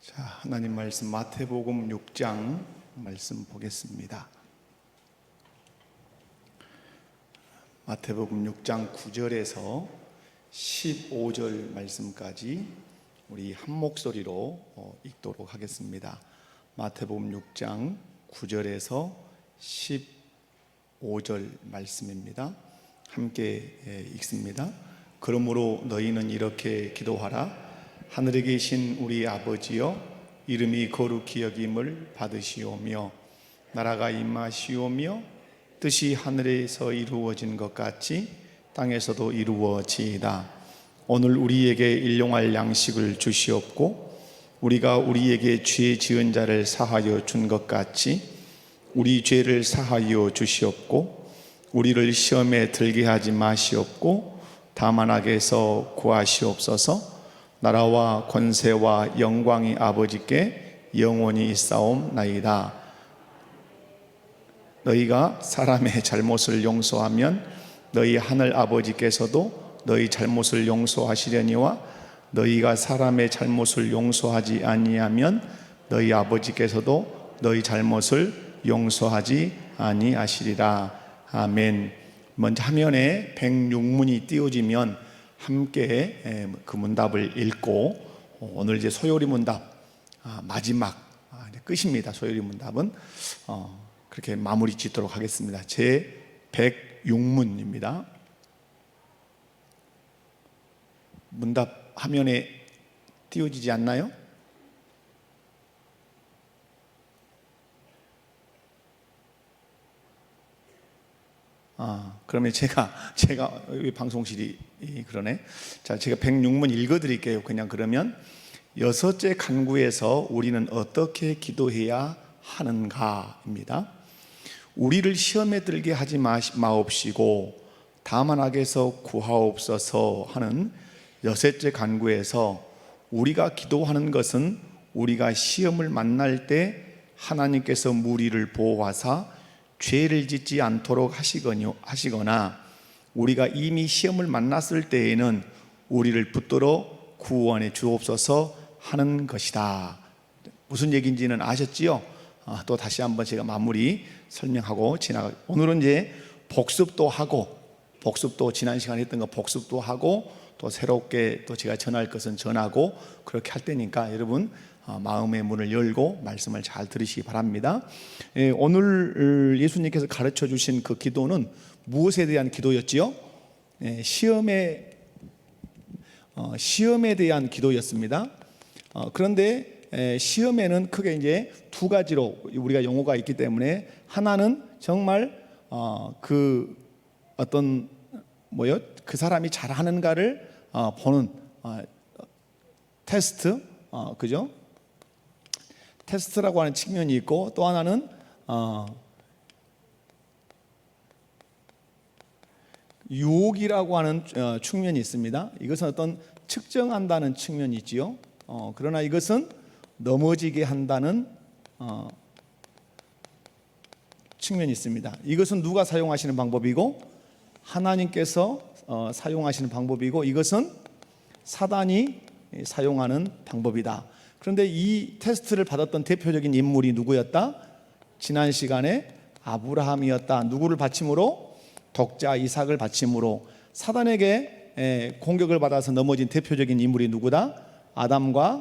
자, 하나님 말씀 마태복음 6장 말씀 보겠습니다. 마태복음 6장 9절에서 15절 말씀까지 우리 한 목소리로 읽도록 하겠습니다. 마태복음 6장 9절에서 15절 말씀입니다. 함께 읽습니다. 그러므로 너희는 이렇게 기도하라. 하늘에 계신 우리 아버지여, 이름이 거룩히 여김을 받으시오며 나라가 임하시오며 뜻이 하늘에서 이루어진 것 같이 땅에서도 이루어지이다. 오늘 우리에게 일용할 양식을 주시옵고 우리가 우리에게 죄 지은 자를 사하여 준 것 같이 우리 죄를 사하여 주시옵고 우리를 시험에 들게 하지 마시옵고 다만 악에서 구하시옵소서. 나라와 권세와 영광이 아버지께 영원히 있사옵나이다. 너희가 사람의 잘못을 용서하면 너희 하늘 아버지께서도 너희 잘못을 용서하시려니와 너희가 사람의 잘못을 용서하지 아니하면 너희 아버지께서도 너희 잘못을 용서하지 아니하시리라. 아멘. 먼저 화면에 106문이 띄워지면 함께 그 문답을 읽고 오늘 이제 소요리 문답 마지막 끝입니다. 소요리 문답은 그렇게 마무리 짓도록 하겠습니다. 제 106문입니다. 문답 화면에 띄워지지 않나요? 그러면 제가 방송실이 그러네. 자, 제가 106문 읽어드릴게요. 그냥 그러면 여섯째 간구에서 우리는 어떻게 기도해야 하는가입니다. 우리를 시험에 들게 하지 마옵시고 다만 악에서 구하옵소서 하는 여섯째 간구에서 우리가 기도하는 것은 우리가 시험을 만날 때 하나님께서 우리를 보호하사 죄를 짓지 않도록 하시거나 우리가 이미 시험을 만났을 때에는 우리를 붙들어 구원해 주옵소서 하는 것이다. 무슨 얘기인지는 아셨지요? 또 다시 한번 제가 마무리 설명하고 오늘은 이제 복습도 지난 시간에 했던 거 복습도 하고 또 새롭게 또 제가 전할 것은 전하고 그렇게 할 때니까 여러분 마음의 문을 열고 말씀을 잘 들으시기 바랍니다. 오늘 예수님께서 가르쳐 주신 그 기도는 무엇에 대한 기도였지요? 시험에 대한 기도였습니다. 그런데 시험에는 크게 이제 두 가지로 우리가 용어가 있기 때문에 하나는 정말 그 사람이 잘하는가를 보는 테스트, 그죠? 테스트라고 하는 측면이 있고 또 하나는 유혹이라고 하는 측면이 있습니다. 이것은 어떤 측정한다는 측면이 있지요. 그러나 이것은 넘어지게 한다는 측면이 있습니다. 이것은 누가 사용하시는 방법이고 하나님께서 사용하시는 방법이고 이것은 사단이 사용하는 방법이다. 그런데 이 테스트를 받았던 대표적인 인물이 누구였다? 지난 시간에 아브라함이었다. 누구를 바침으로? 독자 이삭을 바침으로. 사단에게 공격을 받아서 넘어진 대표적인 인물이 누구다? 아담과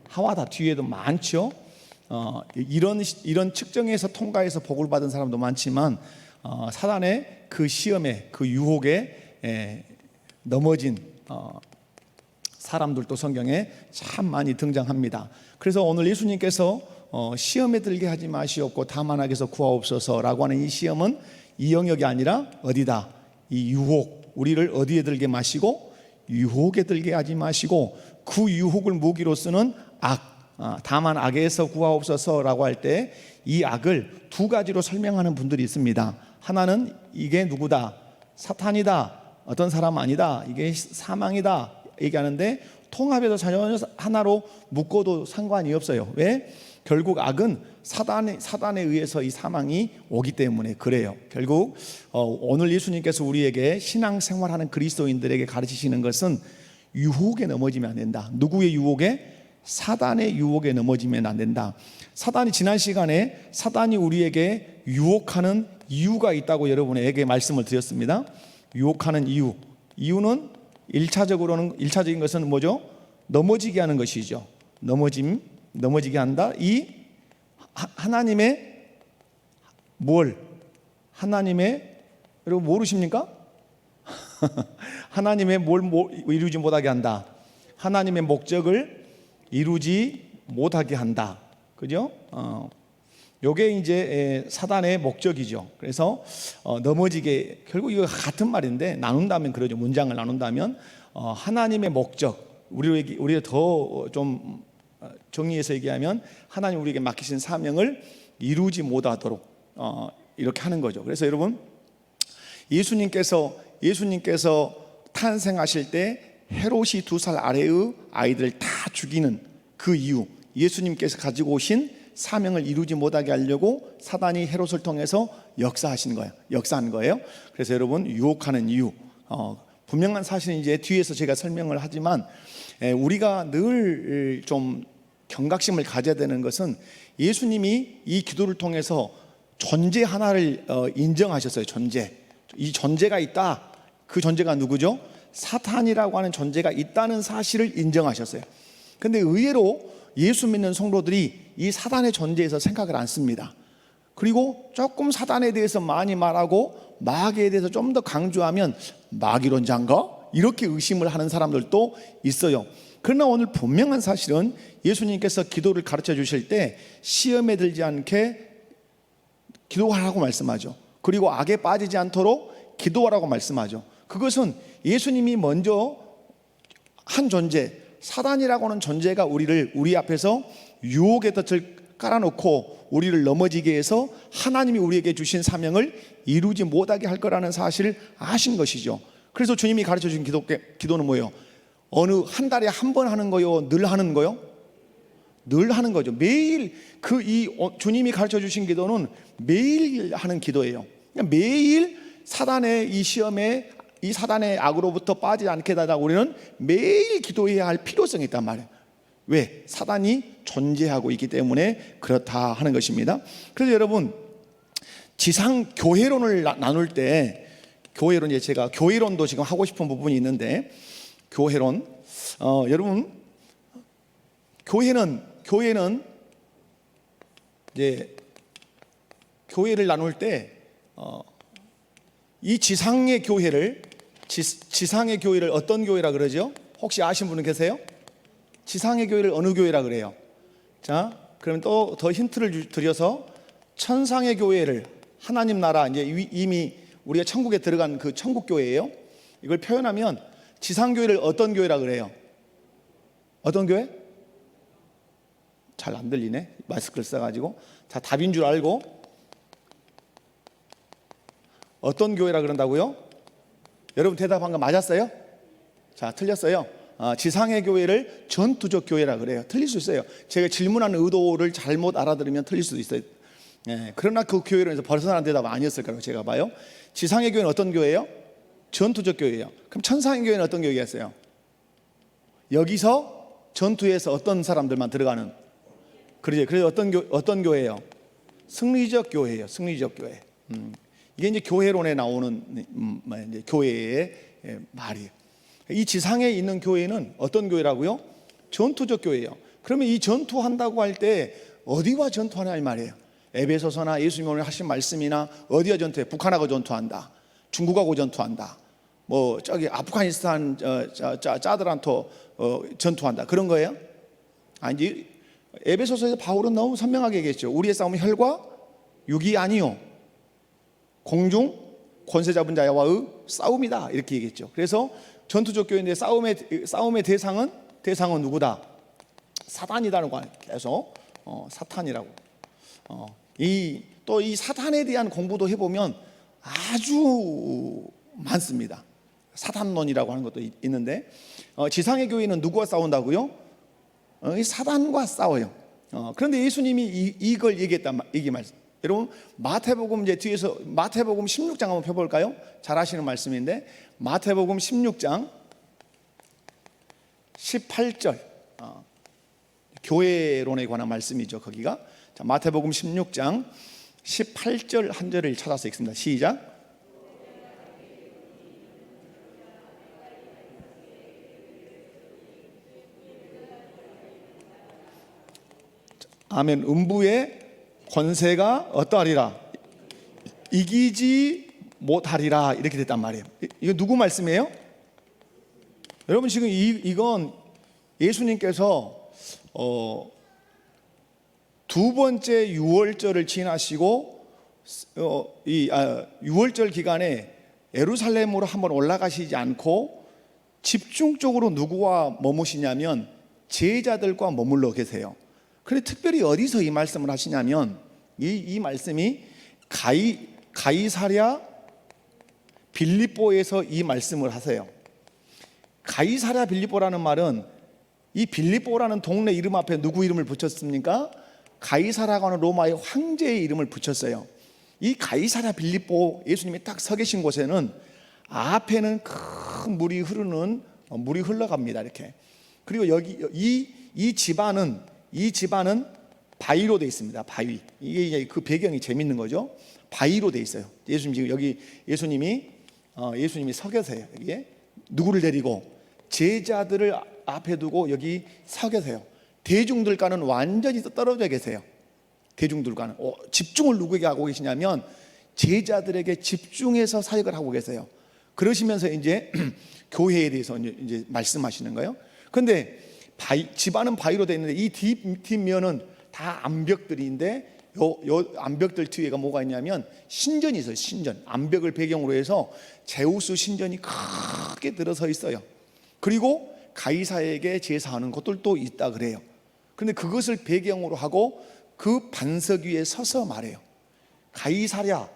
하와다. 뒤에도 많죠. 이런 측정에서 통과해서 복을 받은 사람도 많지만 사단의 그 시험에 그 유혹에 넘어진 사람들도 성경에 참 많이 등장합니다. 그래서 오늘 예수님께서 시험에 들게 하지 마시옵고 다만 악에서 구하옵소서라고 하는 이 시험은 이 영역이 아니라 어디다? 이 유혹, 우리를 어디에 들게 마시고 유혹에 들게 하지 마시고 그 유혹을 무기로 쓰는 다만 악에서 구하옵소서라고 할 때 이 악을 두 가지로 설명하는 분들이 있습니다. 하나는 이게 누구다? 사탄이다. 어떤 사람 아니다. 이게 사망이다. 얘기하는데 통합해서 전혀 하나로 묶어도 상관이 없어요. 왜? 결국 악은 사단에 의해서 이 사망이 오기 때문에 그래요. 결국 오늘 예수님께서 우리에게 신앙생활하는 그리스도인들에게 가르치시는 것은 유혹에 넘어지면 안 된다. 누구의 유혹에? 사단의 유혹에 넘어지면 안 된다. 사단이 지난 시간에 사단이 우리에게 유혹하는 이유가 있다고 여러분에게 말씀을 드렸습니다. 유혹하는 이유는 일차적인 것은 뭐죠? 넘어지게 하는 것이죠. 넘어지게 한다. 이 하나님의 여러분 모르십니까? 하나님의 뭘 이루지 못하게 한다. 하나님의 목적을 이루지 못하게 한다. 그죠? 요게 이제 사단의 목적이죠. 그래서 넘어지게, 결국 이거 같은 말인데 나눈다면 그러죠. 문장을 나눈다면 하나님의 목적, 우리가 더 좀 정리해서 얘기하면 하나님 우리에게 맡기신 사명을 이루지 못하도록 이렇게 하는 거죠. 그래서 여러분, 예수님께서 탄생하실 때 헤롯이 2살 아래의 아이들을 다 죽이는 그 이유, 예수님께서 가지고 오신 사명을 이루지 못하게 하려고 사단이 헤롯을 통해서 역사한 거예요. 그래서 여러분, 유혹하는 이유, 분명한 사실은 이제 뒤에서 제가 설명을 하지만 우리가 늘 좀 경각심을 가져야 되는 것은 예수님이 이 기도를 통해서 존재 하나를 인정하셨어요. 이 존재가 있다. 그 존재가 누구죠? 사탄이라고 하는 존재가 있다는 사실을 인정하셨어요. 근데 의외로 예수 믿는 성도들이 이 사단의 존재에서 생각을 안 씁니다. 그리고 조금 사단에 대해서 많이 말하고 마귀에 대해서 좀 더 강조하면 마귀론자인가? 이렇게 의심을 하는 사람들도 있어요. 그러나 오늘 분명한 사실은 예수님께서 기도를 가르쳐 주실 때 시험에 들지 않게 기도하라고 말씀하죠. 그리고 악에 빠지지 않도록 기도하라고 말씀하죠. 그것은 예수님이 먼저 한 존재, 사단이라고 하는 존재가 우리 앞에서 유혹의 덫을 깔아놓고 우리를 넘어지게 해서 하나님이 우리에게 주신 사명을 이루지 못하게 할 거라는 사실을 아신 것이죠. 그래서 주님이 가르쳐 주신 기도는 뭐예요? 어느 한 달에 한 번 하는 거요? 늘 하는 거요? 늘 하는 거죠. 매일 주님이 가르쳐 주신 기도는 매일 하는 기도예요. 매일 사단의 이 시험에, 이 사단의 악으로부터 빠지지 않게 하다가 우리는 매일 기도해야 할 필요성이 있단 말이에요. 왜? 사단이 존재하고 있기 때문에 그렇다 하는 것입니다. 그래서 여러분, 지상 교회론을 나눌 때, 제가 교회론도 지금 하고 싶은 부분이 있는데, 교회론, 여러분, 교회는 이제 교회를 나눌 때 이 지상의 교회를 어떤 교회라 그러죠? 혹시 아시는 분 계세요? 지상의 교회를 어느 교회라 그래요? 자, 그러면 또 더 힌트를 드려서 천상의 교회를, 하나님 나라, 이제 이미 우리가 천국에 들어간 그 천국 교회예요. 이걸 표현하면 지상 교회를 어떤 교회라 그래요? 어떤 교회? 잘 안 들리네. 마스크를 써가지고. 자, 답인 줄 알고. 어떤 교회라 그런다고요? 여러분 대답한 거 맞았어요? 자, 틀렸어요. 지상의 교회를 전투적 교회라 그래요. 틀릴 수 있어요. 제가 질문하는 의도를 잘못 알아들으면 틀릴 수도 있어요. 그러나 그 교회론에서 벗어나는 대답 아니었을 거라고 제가 봐요. 지상의 교회는 어떤 교회예요? 전투적 교회예요. 그럼 천상의 교회는 어떤 교회겠어요? 여기서 전투에서 어떤 사람들만 들어가는, 그래서 어떤 교회예요? 승리적 교회예요. 승리적 교회. 이게 이제 교회론에 나오는 이제 교회의 말이에요. 이 지상에 있는 교회는 어떤 교회라고요? 전투적 교회예요. 그러면 이 전투한다고 할 때 어디와 전투하냐 이 말이에요. 에베소서나 예수님이 오늘 하신 말씀이나 어디와 전투해? 북한하고 전투한다. 중국하고 전투한다. 뭐 저기 아프가니스탄 짜들한테 전투한다. 그런 거예요? 아니, 에베소서에서 바울은 너무 선명하게 얘기했죠. 우리의 싸움은 혈과 육이 아니요, 공중 권세 잡은 자와의 싸움이다, 이렇게 얘기했죠. 그래서 전투적 교회인데 싸움의 대상은 누구다? 사탄이라는 거 계속 사탄이라고. 또 이 사탄에 대한 공부도 해보면 아주 많습니다. 사탄론이라고 하는 것도 있는데, 지상의 교회는 누구와 싸운다고요? 사단과 싸워요. 그런데 예수님이 이걸 얘기 말씀. 여러분, 마태복음 이제 뒤에서 마태복음 16장 한번 펴볼까요? 잘 아시는 말씀인데, 마태복음 16장 18절. 교회론에 관한 말씀이죠. 거기가 자, 마태복음 16장 18절 한 절을 찾아서 읽습니다. 시작. 아멘. 음부의 권세가 어떠하리라? 이기지 못하리라. 이렇게 됐단 말이에요. 이거 누구 말씀이에요? 여러분 지금 이건 예수님께서 두 번째 유월절을 지나시고 유월절 기간에 예루살렘으로 한번 올라가시지 않고 집중적으로 누구와 머무시냐면 제자들과 머물러 계세요. 그런데 특별히 어디서 이 말씀을 하시냐면 이 말씀이 가이사랴 빌립보에서 이 말씀을 하세요. 가이사랴 빌립보라는 말은 이 빌립보라는 동네 이름 앞에 누구 이름을 붙였습니까? 가이사라고 하는 로마의 황제의 이름을 붙였어요. 이 가이사랴 빌립보 예수님이 딱 서 계신 곳에는 앞에는 큰 물이 흘러갑니다. 이렇게. 그리고 여기 이 집안은 바위로 되어 있습니다. 바위. 이게 그 배경이 재밌는 거죠. 바위로 되어 있어요. 예수님 지금 여기 예수님이 서 계세요. 여기에 누구를 데리고 제자들을 앞에 두고 여기 서 계세요. 대중들과는 완전히 떨어져 계세요. 대중들과는 집중을 누구에게 하고 계시냐면 제자들에게 집중해서 사역을 하고 계세요. 그러시면서 이제 교회에 대해서 이제 말씀하시는 거예요. 그런데 집안은 바위로 되어 있는데 이 뒷면은 다 암벽들인데 요 암벽들 뒤에가 뭐가 있냐면 신전이 있어요. 신전. 암벽을 배경으로 해서 제우스 신전이 크게 들어서 있어요. 그리고 가이사에게 제사하는 것들도 있다 그래요. 그런데 그것을 배경으로 하고 그 반석 위에 서서 말해요. 가이사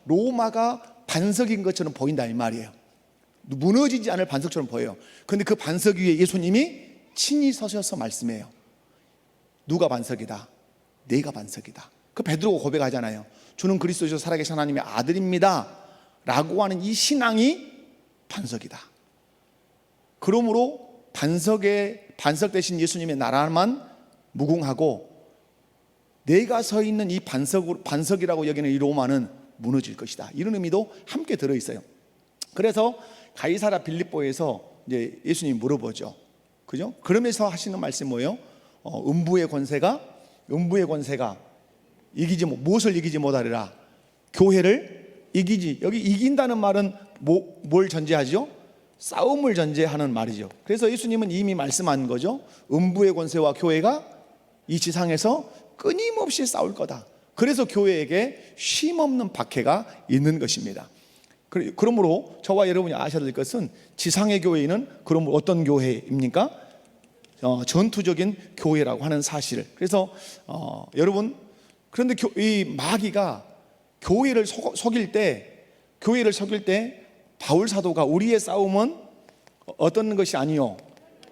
로마가 반석인 것처럼 보인다 이 말이에요. 무너지지 않을 반석처럼 보여요. 그런데 그 반석 위에 예수님이 친히 서셔서 말씀해요. 누가 반석이다? 내가 반석이다. 그 베드로가 고백하잖아요. 주는 그리스도시요 살아계신 하나님의 아들입니다 라고 하는 이 신앙이 반석이다. 그러므로 반석 대신 예수님의 나라만 무궁하고 내가 서 있는 이 반석이라고 여기는 이 로마는 무너질 것이다. 이런 의미도 함께 들어있어요. 그래서 가이사랴 빌립보에서 이제 예수님이 물어보죠. 그죠? 그러면서 하시는 말씀이 뭐예요? 음부의 권세가 무엇을 이기지 못하리라? 교회를 이기지. 여기 이긴다는 말은 뭘 전제하죠? 싸움을 전제하는 말이죠. 그래서 예수님은 이미 말씀한 거죠. 음부의 권세와 교회가 이 지상에서 끊임없이 싸울 거다. 그래서 교회에게 쉼없는 박해가 있는 것입니다. 그러므로 저와 여러분이 아셔야 될 것은 지상의 교회는 그럼 어떤 교회입니까? 전투적인 교회라고 하는 사실을. 그래서 여러분, 그런데 이 마귀가 교회를 속일 때 바울 사도가 우리의 싸움은 어떤 것이 아니요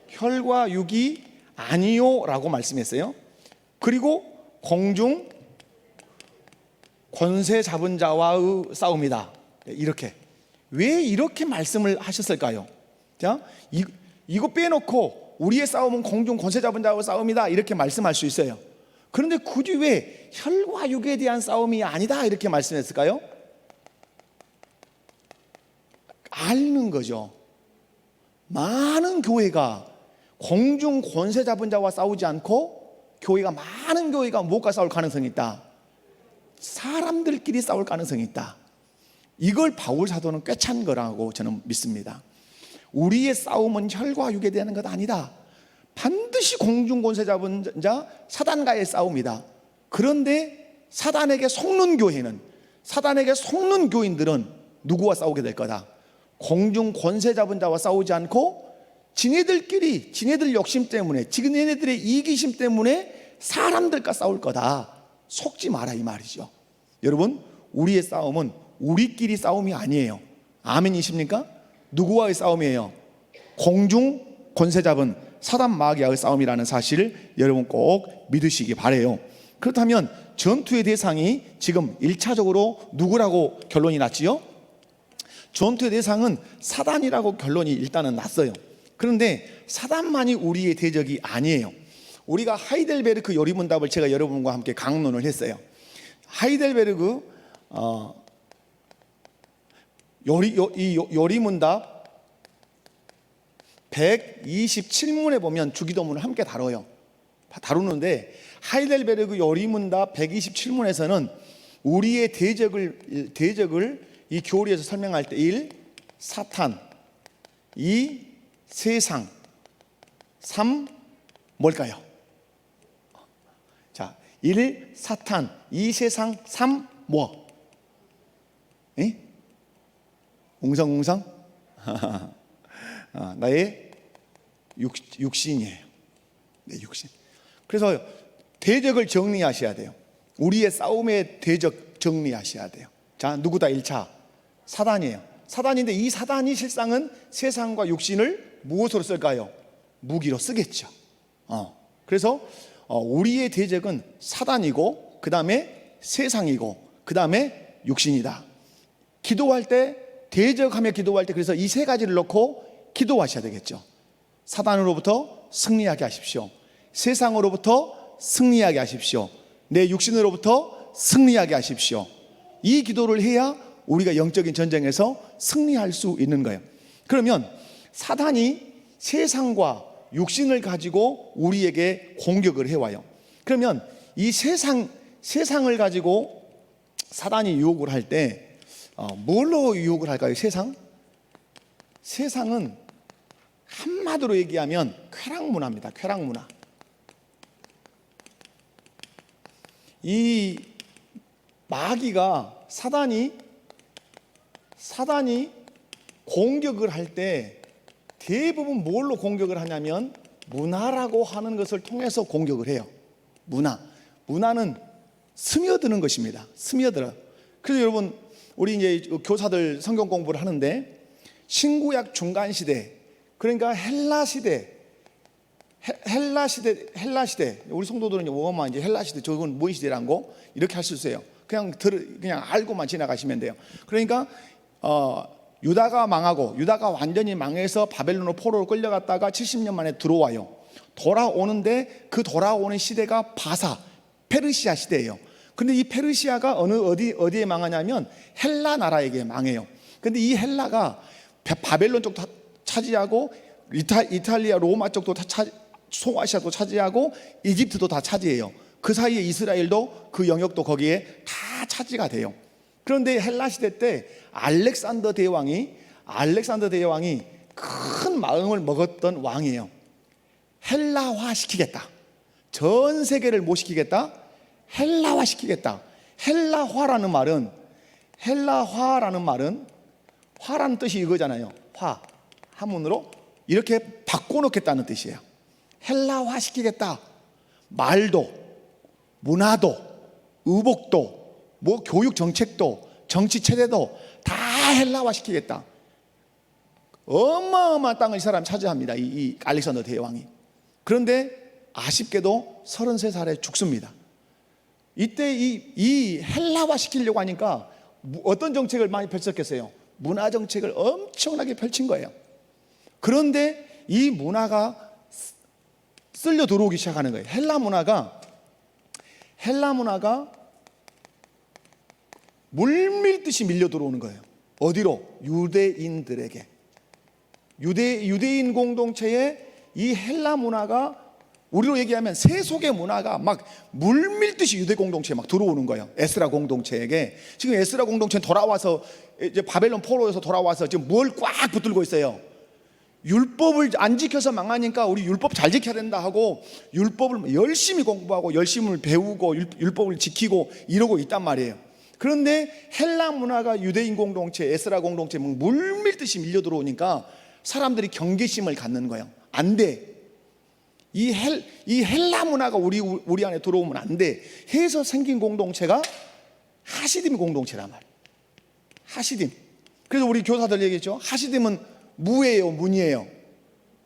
혈과 육이 아니요 라고 말씀했어요. 그리고 공중 권세 잡은 자와의 싸움이다. 이렇게. 왜 이렇게 말씀을 하셨을까요? 자, 이거 빼놓고 우리의 싸움은 공중 권세 잡은 자와 싸움이다 이렇게 말씀할 수 있어요. 그런데 굳이 왜 혈과 육에 대한 싸움이 아니다 이렇게 말씀했을까요? 앓는 거죠. 많은 교회가 공중 권세 잡은 자와 싸우지 않고 많은 교회가 무엇과 싸울 가능성이 있다? 사람들끼리 싸울 가능성이 있다. 이걸 바울 사도는 꿰찬 거라고 저는 믿습니다. 우리의 싸움은 혈과 육에 대한 것 아니다. 반드시 공중 권세 잡은 자 사단과의 싸움이다. 그런데 사단에게 속는 교인들은 누구와 싸우게 될 거다? 공중 권세 잡은 자와 싸우지 않고 지네들 욕심 때문에 지네들의 이기심 때문에 사람들과 싸울 거다. 속지 마라 이 말이죠. 여러분, 우리의 싸움은 우리끼리 싸움이 아니에요. 아멘이십니까? 누구와의 싸움이에요? 공중 권세 잡은 사단 마귀와의 싸움이라는 사실을 여러분 꼭 믿으시기 바라요. 그렇다면 전투의 대상이 지금 1차적으로 누구라고 결론이 났지요? 전투의 대상은 사단이라고 결론이 일단은 났어요. 그런데 사단만이 우리의 대적이 아니에요. 우리가 하이델베르크 요리문답을 제가 여러분과 함께 강론을 했어요. 하이델베르크 요리문답 127문에 보면 주기도문을 함께 다루는데, 하이델베르크 요리문답 127문에서는 우리의 대적을 이 교리에서 설명할 때 1. 사탄, 2. 세상, 3. 뭘까요? 자, 1. 사탄, 2. 세상, 3. 뭐? 에? 웅성웅성? 나의 육신이에요. 내 육신. 그래서 대적을 정리하셔야 돼요. 우리의 싸움의 대적 정리하셔야 돼요. 자, 누구다? 1차 사단이에요. 사단인데 이 사단이 실상은 세상과 육신을 무엇으로 쓸까요? 무기로 쓰겠죠. 그래서 우리의 대적은 사단이고, 그 다음에 세상이고, 그 다음에 육신이다. 기도할 때, 대적하며 기도할 때 그래서 이 세 가지를 놓고 기도하셔야 되겠죠. 사단으로부터 승리하게 하십시오. 세상으로부터 승리하게 하십시오. 내 육신으로부터 승리하게 하십시오. 이 기도를 해야 우리가 영적인 전쟁에서 승리할 수 있는 거예요. 그러면 사단이 세상과 육신을 가지고 우리에게 공격을 해와요. 그러면 이 세상을 가지고 사단이 유혹을 할 때 뭘로 유혹을 할까요? 세상은 한마디로 얘기하면 쾌락문화입니다. 쾌락문화. 이 마귀가 사단이 공격을 할 때 대부분 뭘로 공격을 하냐면 문화라고 하는 것을 통해서 공격을 해요. 문화는 스며드는 것입니다. 스며들어. 그래서 여러분, 우리 이제 교사들 성경 공부를 하는데 신구약 중간 시대, 그러니까 헬라 시대, 우리 성도들은 이제 헬라 시대, 저건 무슨 시대라고 이렇게 할 수 있어요. 그냥 알고만 지나가시면 돼요. 그러니까 유다가 망하고, 유다가 완전히 망해서 바벨론으로 포로로 끌려갔다가 70년 만에 들어와요. 돌아오는데 그 돌아오는 시대가 페르시아 시대예요. 근데 이 페르시아가 어디에 망하냐면 헬라 나라에게 망해요. 근데 이 헬라가 바벨론 쪽도 차지하고, 이탈리아 로마 쪽도 소아시아도 차지하고, 이집트도 다 차지해요. 그 사이에 이스라엘도 그 영역도 거기에 다 차지가 돼요. 그런데 헬라 시대 때 알렉산더 대왕이 큰 마음을 먹었던 왕이에요. 헬라화 시키겠다. 전 세계를 못 시키겠다. 헬라화 시키겠다. 헬라화라는 말은 화라는 뜻이 이거잖아요. 한문으로 이렇게 바꿔놓겠다는 뜻이에요. 헬라화 시키겠다. 말도, 문화도, 의복도, 교육 정책도, 정치 체제도 다 헬라화 시키겠다. 어마어마한 땅을 이 사람이 차지합니다. 이 알렉산더 대왕이. 그런데 아쉽게도 33살에 죽습니다. 이때 이 헬라화 시키려고 하니까 어떤 정책을 많이 펼쳤겠어요? 문화 정책을 엄청나게 펼친 거예요. 그런데 이 문화가 쓸려 들어오기 시작하는 거예요. 헬라 문화가 물밀듯이 밀려 들어오는 거예요. 어디로? 유대인들에게. 유대인 공동체에 이 헬라 문화가, 우리로 얘기하면 세속의 문화가 막 물밀듯이 유대 공동체에 막 들어오는 거예요. 에스라 공동체에게. 지금 에스라 공동체는 돌아와서, 이제 바벨론 포로에서 돌아와서 지금 뭘 꽉 붙들고 있어요? 율법을 안 지켜서 망하니까 우리 율법 잘 지켜야 된다 하고, 율법을 열심히 공부하고 열심히 배우고 율법을 지키고 이러고 있단 말이에요. 그런데 헬라 문화가 유대인 공동체, 에스라 공동체에 물밀듯이 밀려 들어오니까 사람들이 경계심을 갖는 거예요. 안 돼. 이 헬라 문화가 우리 안에 들어오면 안 돼 해서 생긴 공동체가 하시딤 공동체란 말이에요. 하시딤. 그래서 우리 교사들 얘기했죠. 하시딤은 무예요, 문이에요?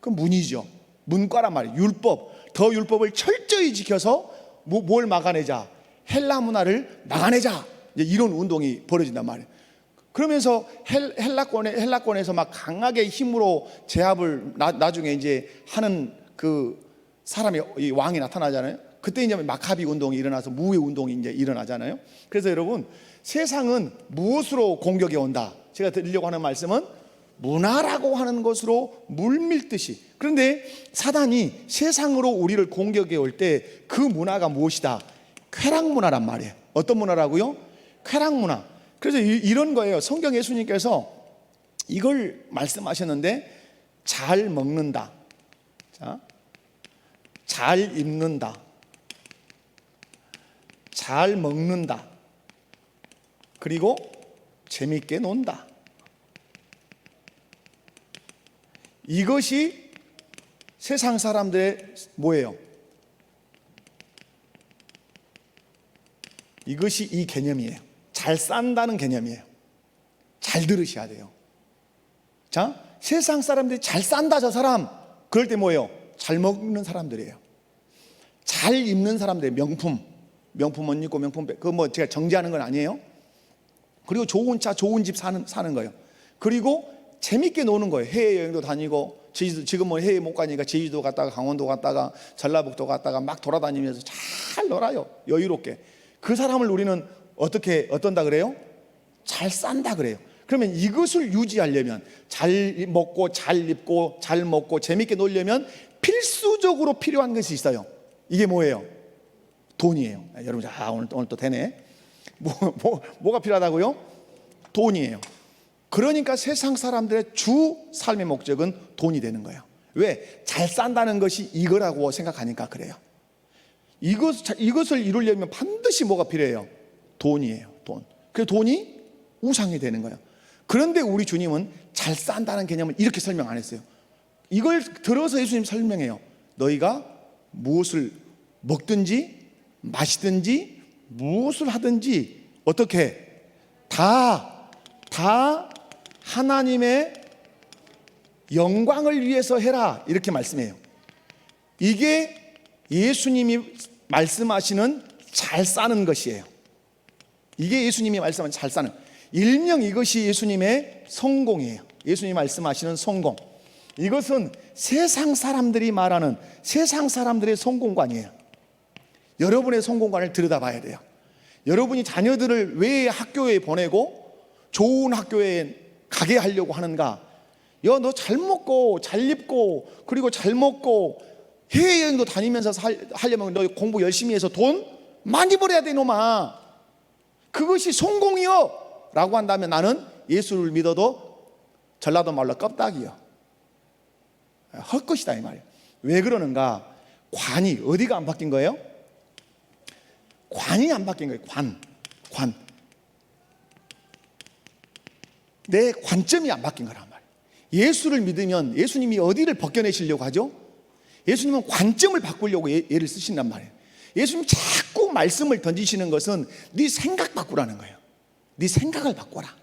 그 문이죠. 문과란 말이에요. 율법을 철저히 지켜서 뭘 막아내자? 헬라 문화를 막아내자. 이제 이런 운동이 벌어진단 말이에요. 그러면서 헬라권에서 막 강하게 힘으로 제압을 나중에 이제 하는 그 사람이, 이 왕이 나타나잖아요. 그때 이제 마카비 운동이 일어나서 무해 운동이 이제 일어나잖아요. 그래서 여러분, 세상은 무엇으로 공격이 온다? 제가 드리려고 하는 말씀은 문화라고 하는 것으로 물밀듯이. 그런데 사단이 세상으로 우리를 공격해 올 때 그 문화가 무엇이다? 쾌락 문화란 말이에요. 어떤 문화라고요? 쾌락 문화. 그래서 이런 거예요. 성경 예수님께서 이걸 말씀하셨는데, 잘 먹는다, 자, 잘 입는다, 잘 먹는다, 그리고 재밌게 논다. 이것이 세상 사람들의 뭐예요? 이것이 이 개념이에요. 잘 산다는 개념이에요. 잘 들으셔야 돼요. 자, 세상 사람들이 잘 산다, 저 사람. 그럴 때 뭐예요? 잘 먹는 사람들이에요. 잘 입는 사람들, 명품 옷 입고 명품, 그거 뭐 제가 정지하는 건 아니에요. 그리고 좋은 차, 좋은 집 사는 거예요. 그리고 재밌게 노는 거예요. 해외여행도 다니고, 지금 뭐 해외 못 가니까 제주도 갔다가 강원도 갔다가 전라북도 갔다가 막 돌아다니면서 잘 놀아요. 여유롭게. 그 사람을 우리는 어떤다 그래요? 잘 산다 그래요. 그러면 이것을 유지하려면, 잘 먹고 잘 입고 잘 먹고 재밌게 놀려면 필수적으로 필요한 것이 있어요. 이게 뭐예요? 돈이에요. 여러분, 오늘 또 되네. 뭐가 필요하다고요? 돈이에요. 그러니까 세상 사람들의 주 삶의 목적은 돈이 되는 거예요. 왜? 잘 산다는 것이 이거라고 생각하니까 그래요. 이것을 이루려면 반드시 뭐가 필요해요? 돈이에요. 돈. 그래서 돈이 우상이 되는 거예요. 그런데 우리 주님은 잘 산다는 개념을 이렇게 설명 안 했어요. 이걸 들어서 예수님 설명해요. 너희가 무엇을 먹든지 마시든지 무엇을 하든지 어떻게 다 하나님의 영광을 위해서 해라, 이렇게 말씀해요. 이게 예수님이 말씀하시는 잘 사는 것이에요. 이게 예수님이 말씀하시는 잘 사는, 일명 이것이 예수님의 성공이에요. 예수님이 말씀하시는 성공. 이것은 세상 사람들이 말하는 세상 사람들의 성공관이에요. 여러분의 성공관을 들여다봐야 돼요. 여러분이 자녀들을 왜 학교에 보내고 좋은 학교에 가게 하려고 하는가? 야, 너 잘 먹고 잘 입고 그리고 잘 먹고 해외여행도 다니면서 하려면 너 공부 열심히 해서 돈 많이 벌어야 돼, 놈아. 그것이 성공이요 라고 한다면 나는 예수를 믿어도 전라도 말로 껍데기요, 헛것이다, 이 말이에요. 왜 그러는가? 관이 어디가 안 바뀐 거예요? 관이 안 바뀐 거예요. 관. 내 관점이 안 바뀐 거란 말이에요. 예수를 믿으면 예수님이 어디를 벗겨내시려고 하죠? 예수님은 관점을 바꾸려고 예를 쓰신단 말이에요. 예수님 자꾸 말씀을 던지시는 것은 네 생각 바꾸라는 거예요. 네 생각을 바꿔라.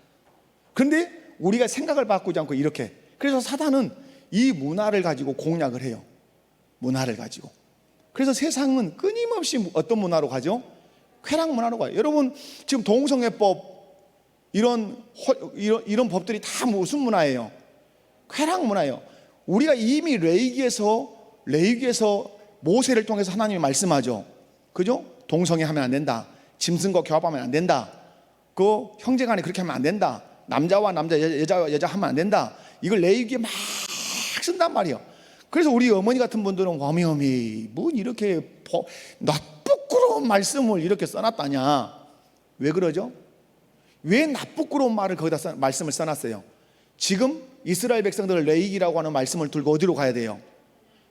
그런데 우리가 생각을 바꾸지 않고 이렇게, 그래서 사단은 이 문화를 가지고 공략을 해요. 문화를 가지고. 그래서 세상은 끊임없이 어떤 문화로 가죠? 쾌락 문화로 가요. 여러분, 지금 동성애법 이런 법들이 다 무슨 문화예요? 쾌락 문화예요. 우리가 이미 레위기에서 모세를 통해서 하나님이 말씀하죠. 그죠? 동성애 하면 안 된다. 짐승과 교합하면 안 된다. 그 형제간에 그렇게 하면 안 된다. 남자와 남자, 여자 하면 안 된다. 이걸 레위기에 막 쓴단 말이에요. 그래서 우리 어머니 같은 분들은 어미 뭐 이렇게 나쁘끄러운 말씀을 이렇게 써놨다냐. 왜 그러죠? 왜 나쁘끄러운 말을 거기다 말씀을 써놨어요? 지금 이스라엘 백성들을 레위기라고 하는 말씀을 들고 어디로 가야 돼요?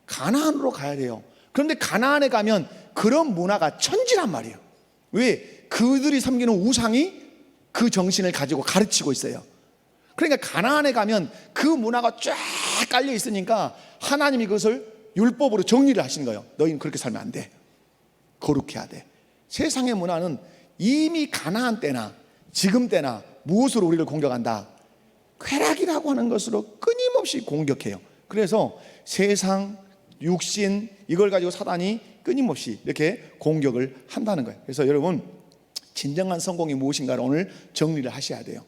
가나안으로 가야 돼요. 그런데 가나안에 가면 그런 문화가 천지란 말이에요. 왜? 그들이 섬기는 우상이 그 정신을 가지고 가르치고 있어요. 그러니까 가나안에 가면 그 문화가 쫙 깔려 있으니까 하나님이 그것을 율법으로 정리를 하신 거예요. 너희는 그렇게 살면 안 돼. 거룩해야 돼. 세상의 문화는 이미 가나안 때나 지금 때나 무엇으로 우리를 공격한다? 쾌락이라고 하는 것으로 끊임없이 공격해요. 그래서 세상, 육신 이걸 가지고 사단이 끊임없이 이렇게 공격을 한다는 거예요. 그래서 여러분, 진정한 성공이 무엇인가를 오늘 정리를 하셔야 돼요.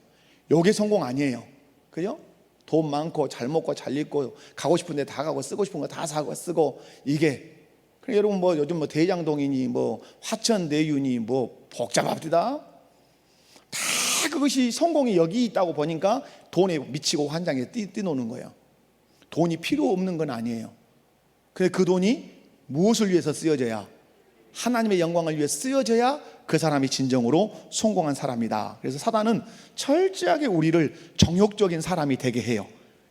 요게 성공 아니에요. 그죠? 돈 많고 잘 먹고 잘 입고 가고 싶은 데 다 가고 쓰고 싶은 거 다 사고 쓰고 이게. 그러니까 여러분 뭐 요즘 뭐 대장동이니 뭐 화천대유니 뭐 복잡합니다. 다 그것이 성공이 여기 있다고 보니까 돈에 미치고 환장해 뛰노는 거예요. 돈이 필요 없는 건 아니에요. 근데 그 돈이 무엇을 위해서 쓰여져야, 하나님의 영광을 위해 쓰여져야 그 사람이 진정으로 성공한 사람이다. 그래서 사단은 철저하게 우리를 정욕적인 사람이 되게 해요.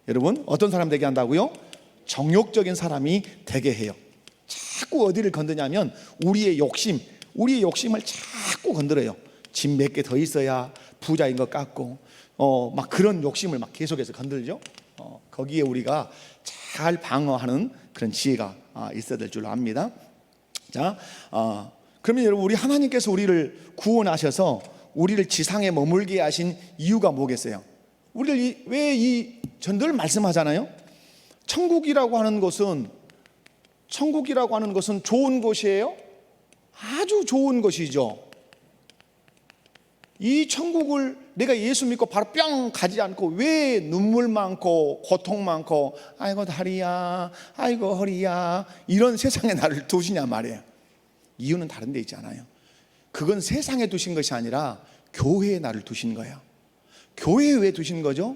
여러분 어떤 사람 되게 한다고요? 정욕적인 사람이 되게 해요. 자꾸 어디를 건드냐면 우리의 욕심을 자꾸 건드려요. 집 몇 개 더 있어야 부자인 것 같고 막 그런 욕심을 막 계속해서 건들죠. 거기에 우리가 잘 방어하는 그런 지혜가 있어야 될 줄로 압니다. 자, 그러면 여러분 우리 하나님께서 우리를 구원하셔서 우리를 지상에 머물게 하신 이유가 뭐겠어요? 우리를 왜 늘 말씀하잖아요. 천국이라고 하는 것은 좋은 곳이에요. 아주 좋은 것이죠. 이 천국을 내가 예수 믿고 바로 뿅 가지 않고 왜 눈물 많고 고통 많고 아이고 다리야 아이고 허리야 이런 세상에 나를 두시냐 말이에요. 이유는 다른 데 있잖아요. 그건 세상에 두신 것이 아니라 교회에 나를 두신 거예요. 교회에 왜 두신 거죠?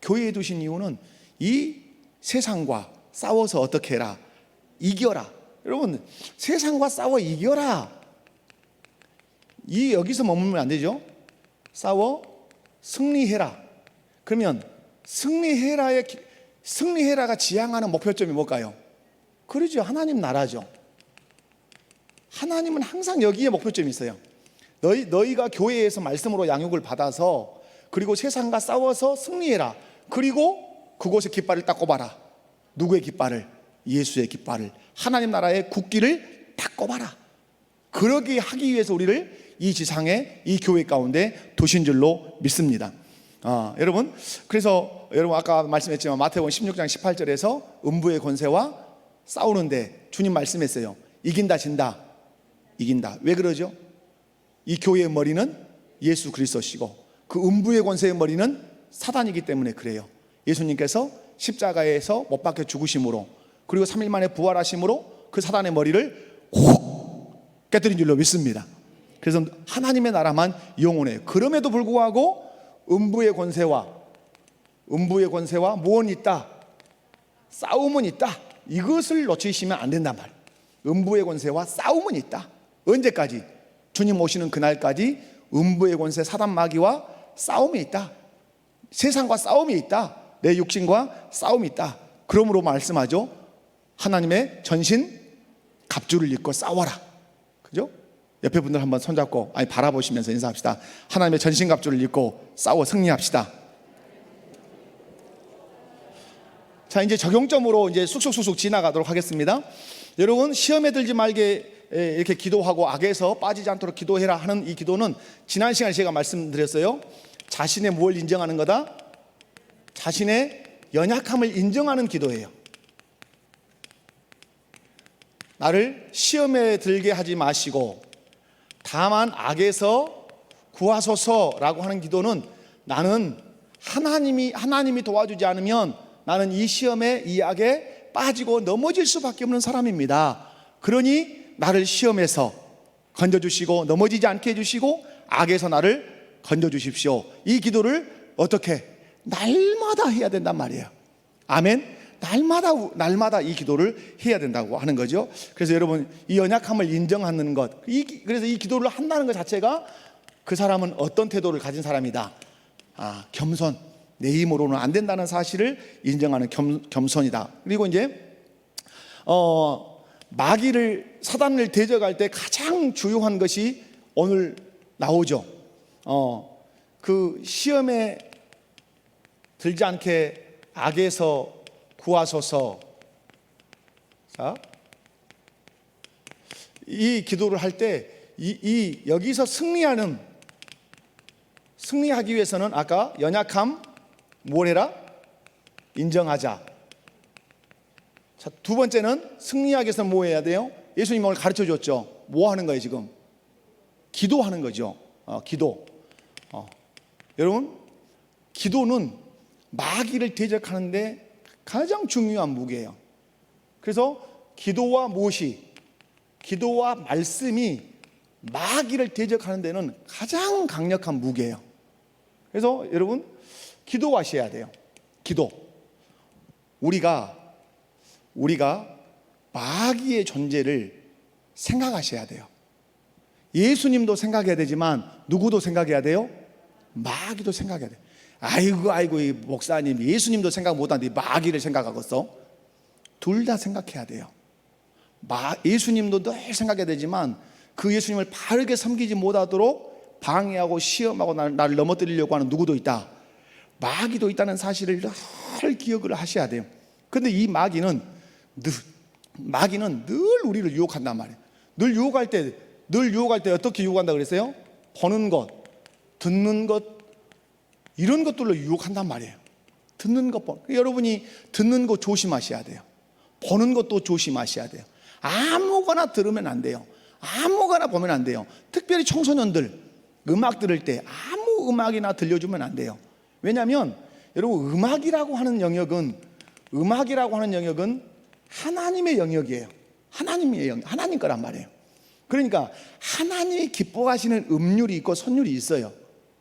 교회에 두신 이유는 이 세상과 싸워서 어떻게 해라, 이겨라. 여러분 세상과 싸워 이겨라, 여기서 머물면 안 되죠. 싸워 승리해라. 그러면 승리해라가 지향하는 목표점이 뭘까요? 그러죠. 하나님 나라죠. 하나님은 항상 여기에 목표점이 있어요. 너희가 교회에서 말씀으로 양육을 받아서 그리고 세상과 싸워서 승리해라. 그리고 그곳에 깃발을 딱 꼽아라. 누구의 깃발을? 예수의 깃발을, 하나님 나라의 국기를 딱 꼽아라. 그러게 하기 위해서 우리를 이 지상에 이 교회 가운데 두신 줄로 믿습니다. 여러분 그래서 여러분 아까 말씀했지만 마태복음 16장 18절에서 음부의 권세와 싸우는데 주님 말씀했어요. 이긴다 진다? 이긴다. 왜 그러죠? 이 교회의 머리는 예수 그리스도시고 그 음부의 권세의 머리는 사단이기 때문에 그래요. 예수님께서 십자가에서 못 박혀 죽으심으로 그리고 3일 만에 부활하심으로 그 사단의 머리를 훅 깨뜨린 줄로 믿습니다. 그래서 하나님의 나라만 영원해요. 그럼에도 불구하고 음부의 권세와 무엇이 있다? 싸움은 있다. 이것을 놓치시면 안 된단 말이에요. 음부의 권세와 싸움은 있다. 언제까지? 주님 오시는 그날까지 음부의 권세 사단 마귀와 싸움이 있다. 세상과 싸움이 있다. 내 육신과 싸움이 있다. 그러므로 말씀하죠. 하나님의 전신 갑주를 입고 싸워라. 그죠? 옆에 분들 한번 손잡고 바라보시면서 인사합시다. 하나님의 전신 갑주를 입고 싸워 승리합시다. 자, 이제 적용점으로 이제 쑥쑥 지나가도록 하겠습니다. 여러분 시험에 들지 말게 이렇게 기도하고 악에서 빠지지 않도록 기도해라 하는 이 기도는 지난 시간에 제가 말씀드렸어요. 자신의 무엇을 인정하는 거다? 자신의 연약함을 인정하는 기도예요. 나를 시험에 들게 하지 마시고 다만 악에서 구하소서라고 하는 기도는 나는 하나님이 도와주지 않으면 나는 이 시험에 이 악에 빠지고 넘어질 수밖에 없는 사람입니다. 그러니 나를 시험에서 건져주시고 넘어지지 않게 해주시고 악에서 나를 건져주십시오. 이 기도를 어떻게? 날마다 해야 된단 말이에요. 아멘. 날마다 이 기도를 해야 된다고 하는 거죠. 그래서 여러분 이 연약함을 인정하는 것, 그래서 이 기도를 한다는 것 자체가 그 사람은 어떤 태도를 가진 사람이다. 겸손, 내 힘으로는 안 된다는 사실을 인정하는 겸손이다. 그리고 이제 사단을 대적할 때 가장 중요한 것이 오늘 나오죠. 그 시험에 들지 않게 악에서 구하소서. 자, 이 기도를 할 때 여기서 승리하기 위해서는 아까 연약함 뭘 해라? 인정하자. 자, 두 번째는 승리하기 위해서는 뭐 해야 돼요? 예수님 오늘 가르쳐 줬죠. 뭐 하는 거예요 지금? 기도하는 거죠. 기도. 여러분 기도는 마귀를 대적하는데 가장 중요한 무기예요. 그래서 기도와 모시, 기도와 말씀이 마귀를 대적하는 데는 가장 강력한 무기예요. 그래서 여러분 기도하셔야 돼요. 기도. 우리가 마귀의 존재를 생각하셔야 돼요. 예수님도 생각해야 되지만 누구도 생각해야 돼요? 마귀도 생각해야 돼요. 아이고 이 목사님 예수님도 생각 못하는데 마귀를 생각하겠어? 둘 다 생각해야 돼요. 예수님도 늘 생각해야 되지만 그 예수님을 바르게 섬기지 못하도록 방해하고 시험하고 나를 넘어뜨리려고 하는 누구도 있다. 마귀도 있다는 사실을 늘 기억을 하셔야 돼요. 그런데 이 마귀는 늘 우리를 유혹한단 말이에요. 늘 유혹할 때 어떻게 유혹한다 그랬어요? 보는 것, 듣는 것, 이런 것들로 유혹한단 말이에요. 듣는 것, 여러분이 듣는 것 조심하셔야 돼요. 보는 것도 조심하셔야 돼요. 아무거나 들으면 안 돼요. 아무거나 보면 안 돼요. 특별히 청소년들 음악 들을 때 아무 음악이나 들려주면 안 돼요. 왜냐하면 여러분 음악이라고 하는 영역은 하나님의 영역이에요. 하나님 거란 말이에요. 그러니까 하나님이 기뻐하시는 음률이 있고 선율이 있어요.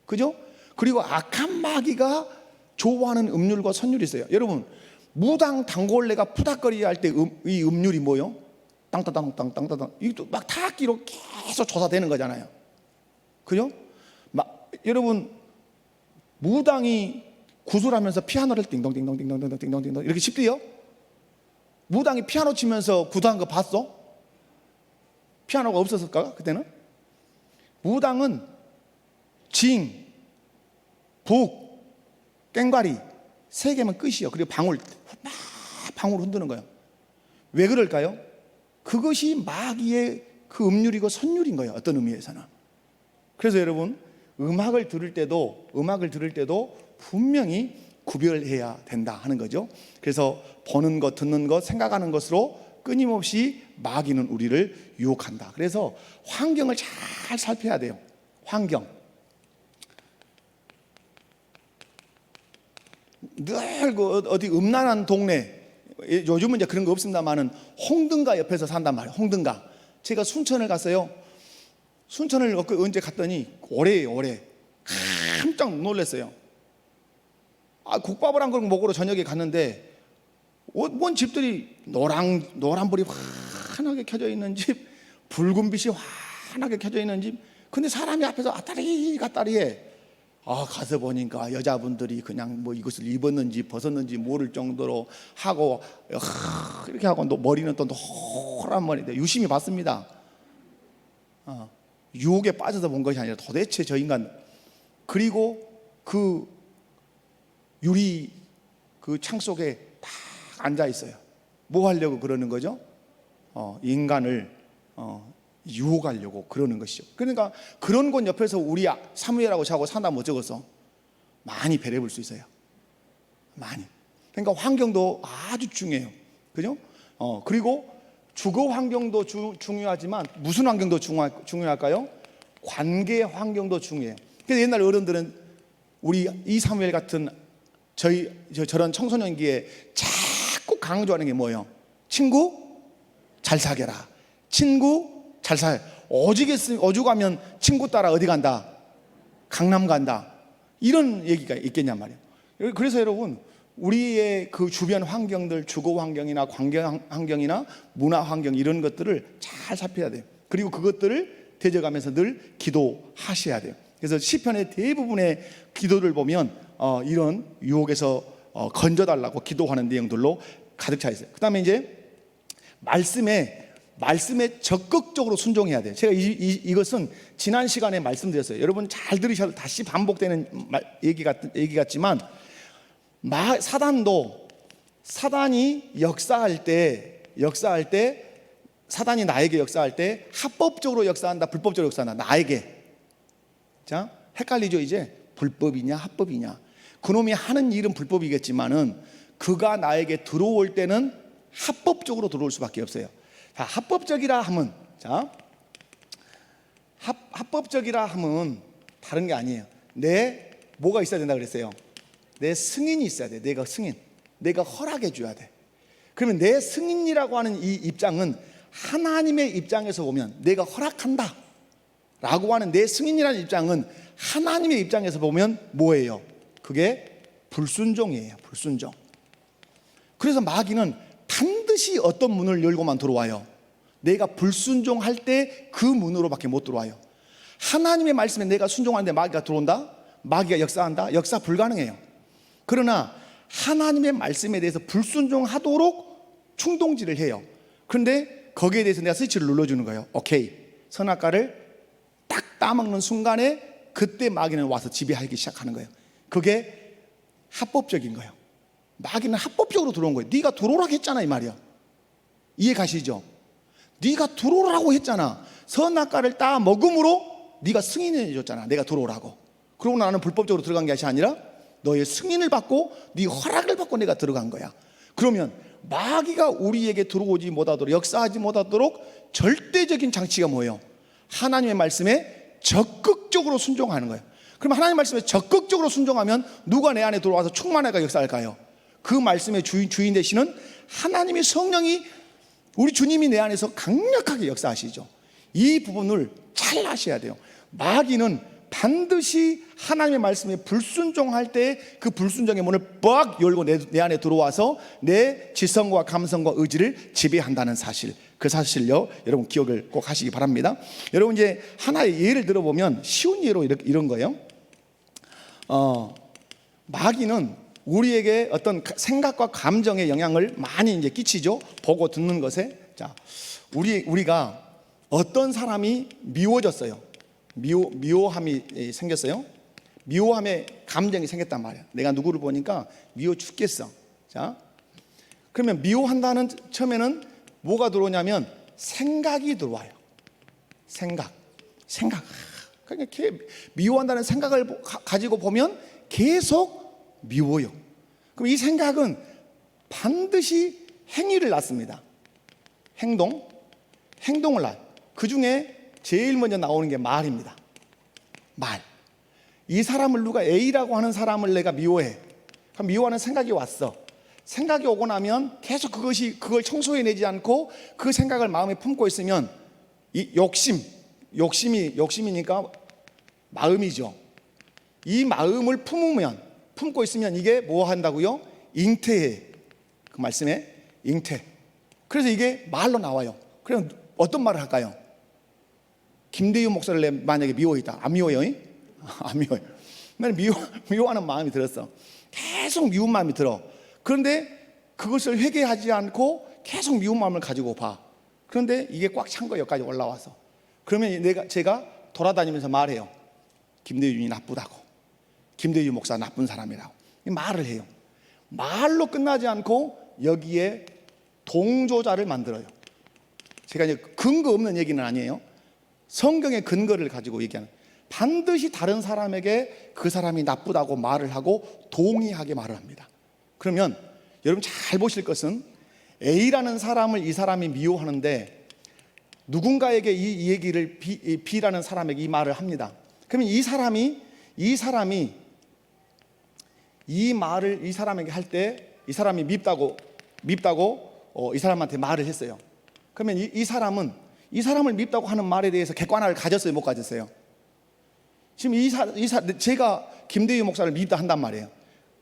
그죠? 그리고 악한 마귀가 좋아하는 음률과 선율이 있어요. 여러분 무당 단골레가 푸닥거리 할 때 이 음률이 뭐요? 땅따당 땅따당 이것도 막 타악기로 계속 조사되는 거잖아요. 그죠? 여러분 무당이 구슬하면서 피아노를 띵동띵동띵동띵동띵동띵동 이렇게 씹대요? 무당이 피아노 치면서 구두한 거 봤어? 피아노가 없었을까 그때는? 무당은 징, 북, 깽과리 세 개면 끝이요. 그리고 방울 흔드는 거예요. 왜 그럴까요? 그것이 마귀의 그 음률이고 선율인 거예요. 어떤 의미에서는. 그래서 여러분 음악을 들을 때도 분명히 구별해야 된다 하는 거죠. 그래서 보는 것, 듣는 것, 생각하는 것으로 끊임없이 마귀는 우리를 유혹한다. 그래서 환경을 잘 살펴야 돼요. 환경. 늘 어디 음란한 동네, 요즘은 이제 그런 거 없습니다만은 홍등가 옆에서 산단 말이에요. 홍등가. 제가 순천을 갔어요. 순천을 언제 갔더니 올해 깜짝 놀랐어요. 국밥을 한 그릇 먹으러 저녁에 갔는데 뭔 집들이 노란불이 환하게 켜져 있는 집, 붉은 빛이 환하게 켜져 있는 집. 근데 사람이 앞에서 아따리 갔다리 해. 가서 보니까 여자분들이 그냥 뭐 이것을 입었는지 벗었는지 모를 정도로 하고 이렇게 하고 머리는 또 노란 머리인데 유심히 봤습니다. 유혹에 빠져서 본 것이 아니라 도대체 저 인간. 그리고 그 유리 그 창 속에 딱 앉아 있어요. 뭐 하려고 그러는 거죠? 인간을 유혹하려고 그러는 것이죠. 그러니까 그런 곳 옆에서 우리 사무엘하고 저하고 산다면 어쩌겠어? 많이 배려 볼 수 있어요. 많이. 그러니까 환경도 아주 중요해요. 그죠? 그리고 주거 환경도 중요하지만 무슨 환경도 중요할까요? 관계 환경도 중요해요. 그래서 옛날 어른들은 우리 이 사무엘 같은 저런 청소년기에 자꾸 강조하는 게 뭐예요? 친구 잘 사귀라. 친구 잘 살. 오죽하면 친구 따라 어디 간다? 강남 간다. 이런 얘기가 있겠냔 말이에요. 그래서 여러분 우리의 그 주변 환경들, 주거 환경이나 관계 환경이나 문화 환경 이런 것들을 잘 살펴야 돼요. 그리고 그것들을 되져가면서 늘 기도하셔야 돼요. 그래서 시편의 대부분의 기도를 보면 이런 유혹에서 건져달라고 기도하는 내용들로 가득 차 있어요. 그 다음에 이제 말씀에 적극적으로 순종해야 돼요. 제가 이것은 지난 시간에 말씀드렸어요. 여러분 잘 들으셔도 다시 반복되는 얘기 같지만 사단이 역사할 때 사단이 나에게 역사할 때 합법적으로 역사한다, 불법적으로 역사한다. 나에게. 자, 헷갈리죠 이제? 불법이냐 합법이냐. 그놈이 하는 일은 불법이겠지만은 그가 나에게 들어올 때는 합법적으로 들어올 수밖에 없어요. 자, 합법적이라 하면 합법적이라 하면 다른 게 아니에요. 뭐가 있어야 된다 그랬어요? 내 승인이 있어야 돼. 내가 승인, 내가 허락해 줘야 돼. 그러면 내 승인이라고 하는 이 입장은 하나님의 입장에서 보면 내가 허락한다 라고 하는 내 승인이라는 입장은 하나님의 입장에서 보면 뭐예요? 그게 불순종이에요. 불순종. 그래서 마귀는 반드시 어떤 문을 열고만 들어와요. 내가 불순종할 때 그 문으로밖에 못 들어와요. 하나님의 말씀에 내가 순종하는데 마귀가 들어온다? 마귀가 역사한다? 역사 불가능해요. 그러나 하나님의 말씀에 대해서 불순종하도록 충동질을 해요. 그런데 거기에 대해서 내가 스위치를 눌러주는 거예요. 오케이, 선악과를 딱 따먹는 순간에 그때 마귀는 와서 지배하기 시작하는 거예요. 그게 합법적인 거예요. 마귀는 합법적으로 들어온 거예요. 네가 들어오라고 했잖아 이 말이야. 이해 가시죠? 네가 들어오라고 했잖아. 선악과를 따 먹음으로 네가 승인해 줬잖아. 내가 들어오라고. 그러고 나는 불법적으로 들어간 것이 아니라 너의 승인을 받고 네 허락을 받고 내가 들어간 거야. 그러면 마귀가 우리에게 들어오지 못하도록, 역사하지 못하도록 절대적인 장치가 뭐예요? 하나님의 말씀에 적극적으로 순종하는 거예요. 그럼 하나님의 말씀에 적극적으로 순종하면 누가 내 안에 들어와서 충만하게 역사할까요? 그 말씀의 주인 되시는 하나님의 성령이, 우리 주님이 내 안에서 강력하게 역사하시죠. 이 부분을 잘 아셔야 돼요. 마귀는 반드시 하나님의 말씀에 불순종할 때 그 불순종의 문을 빡 열고 내 안에 들어와서 내 지성과 감성과 의지를 지배한다는 사실, 그 사실요 여러분 기억을 꼭 하시기 바랍니다. 여러분 이제 하나의 예를 들어보면 쉬운 예로 이런 거예요. 마귀는 우리에게 어떤 생각과 감정의 영향을 많이 이제 끼치죠. 보고 듣는 것에. 자, 우리가 어떤 사람이 미워졌어요. 미워함이 생겼어요. 미워함의 감정이 생겼단 말이야. 내가 누구를 보니까 미워 죽겠어. 자, 그러면 미워한다는 처음에는 뭐가 들어오냐면 생각이 들어와요. 생각. 그러니까 미워한다는 생각을 가지고 보면 계속 미워요. 그럼 이 생각은 반드시 행위를 낳습니다. 행동을 낳아요. 그 중에 제일 먼저 나오는 게 말입니다. 말. 이 사람을, 누가 A라고 하는 사람을 내가 미워해. 그럼 미워하는 생각이 왔어. 생각이 오고 나면 계속 그걸 청소해내지 않고 그 생각을 마음에 품고 있으면 이 욕심이니까 마음이죠. 이 마음을 품고 있으면 이게 뭐 한다고요? 잉태해. 그 말씀에 잉태. 그래서 이게 말로 나와요. 그럼 어떤 말을 할까요? 김대유 목사를 만약에 미워했다. 안 미워요? 안 미워요. 나는 미워하는 마음이 들었어. 계속 미운 마음이 들어. 그런데 그것을 회개하지 않고 계속 미운 마음을 가지고 봐. 그런데 이게 꽉 찬 거 여기까지 올라와서. 그러면 제가 돌아다니면서 말해요. 김대유이 나쁘다고. 김대유 목사 나쁜 사람이라고. 말을 해요. 말로 끝나지 않고 여기에 동조자를 만들어요. 제가 이제 근거 없는 얘기는 아니에요. 성경의 근거를 가지고 얘기하는, 반드시 다른 사람에게 그 사람이 나쁘다고 말을 하고 동의하게 말을 합니다. 그러면 여러분 잘 보실 것은 A라는 사람을 이 사람이 미워하는데 누군가에게 이 얘기를 B라는 사람에게 이 말을 합니다. 그러면 이 사람이 이 말을 이 사람에게 할 때 이 사람이 밉다고 이 사람한테 말을 했어요. 그러면 이 사람을 밉다고 하는 말에 대해서 객관화를 가졌어요, 못 가졌어요? 지금 제가 김대유 목사를 밉다 한단 말이에요.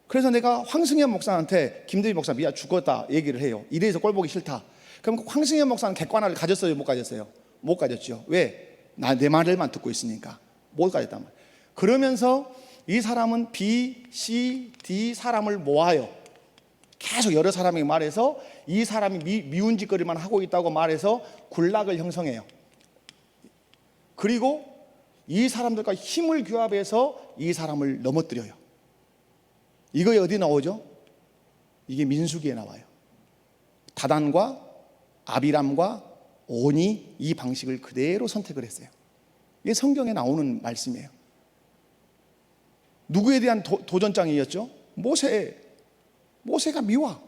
그래서 내가 황승현 목사한테 김대유 목사 미아 죽었다 얘기를 해요. 이래서 꼴 보기 싫다. 그럼 황승현 목사는 객관화를 가졌어요, 못 가졌어요? 못 가졌죠. 왜? 내 말을만 듣고 있으니까 못 가졌단 말이에요. 그러면서 이 사람은 B, C, D 사람을 모아요. 계속 여러 사람에게 말해서 이 사람이 미운 짓거리만 하고 있다고 말해서 군락을 형성해요. 그리고 이 사람들과 힘을 규합해서 이 사람을 넘어뜨려요. 이거에 어디 나오죠? 이게 민수기에 나와요. 다단과 아비람과 온이 이 방식을 그대로 선택을 했어요. 이게 성경에 나오는 말씀이에요. 누구에 대한 도전장이었죠? 모세가 미워.